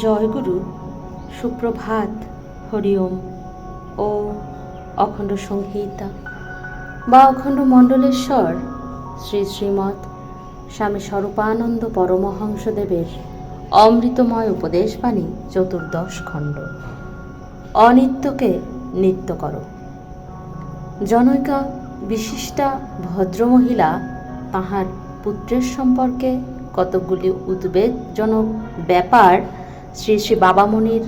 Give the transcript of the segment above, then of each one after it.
জয়গুরু, সুপ্রভাত, হরি ওম ও অখণ্ড সংহিতা বা অখণ্ড মণ্ডলেশ্বর শ্রী শ্রীমৎ স্বামী স্বরূপানন্দ পরমহংসদেবের অমৃতময় উপদেশবাণী 14 খণ্ড। অনিত্যকে নিত্য করো। জনৈকা বিশিষ্টা ভদ্রমহিলা তাহার পুত্রের সম্পর্কে কতকগুলি উদ্বেগজনক ব্যাপার শ্রী শ্রী বাবামণির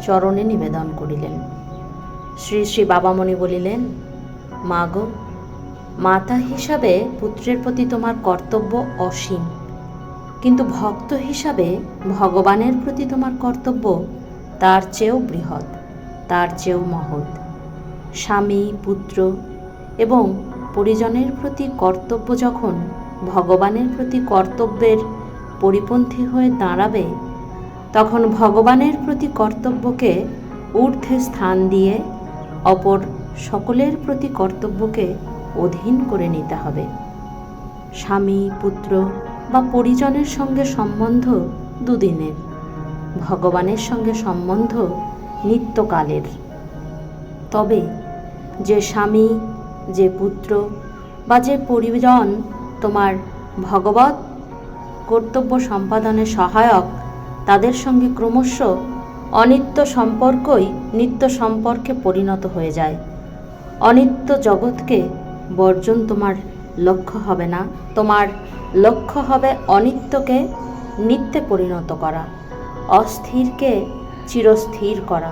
চরণে নিবেদন করিলেন। শ্রী শ্রী বাবামণি বলিলেন, মা গো, মাতা হিসাবে পুত্রের প্রতি তোমার কর্তব্য অসীম, কিন্তু ভক্ত হিসাবে ভগবানের প্রতি তোমার কর্তব্য তার চেয়েও বৃহৎ, তার চেয়েও মহৎ। স্বামী, পুত্র এবং পরিজনের প্রতি কর্তব্য যখন ভগবানের প্রতি কর্তব্যের পরিপন্থী হয়ে দাঁড়াবে, তখন ভগবানের প্রতি কর্তব্যকে ঊর্ধ্বে স্থান দিয়ে অপর সকলের প্রতি কর্তব্যকে অধীন করে নিতে হবে। স্বামী, পুত্র বা পরিজনের সঙ্গে সম্বন্ধ দুদিনের, ভগবানের সঙ্গে সম্বন্ধ নিত্যকালের। তবে যে স্বামী, যে পুত্র বা যে পরিজন তোমার ভগবৎ কর্তব্য সম্পাদনে সহায়ক, তাদের সঙ্গে ক্রমশ অনিত্য সম্পর্কই নিত্য সম্পর্কে পরিণত হয়ে যায়। অনিত্য জগৎকে বর্জন তোমার লক্ষ্য হবে না, তোমার লক্ষ্য হবে অনিত্যকে নিত্যে পরিণত করা, অস্থিরকে চিরস্থির করা,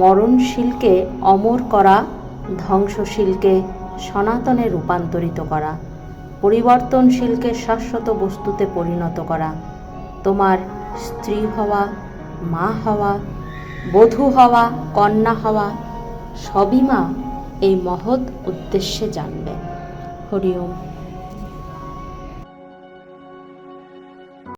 মরণশীলকে অমর করা, ধ্বংসশীলকে সনাতনে রূপান্তরিত করা, পরিবর্তনশীলকে শাশ্বত বস্তুতে পরিণত করা। তোমার স্ত্রী হওয়া, মা হওয়া, বধূ হওয়া, কন্যা হওয়া, সবই মা এই মহৎ উদ্দেশ্যে জানবে। হরি ওম।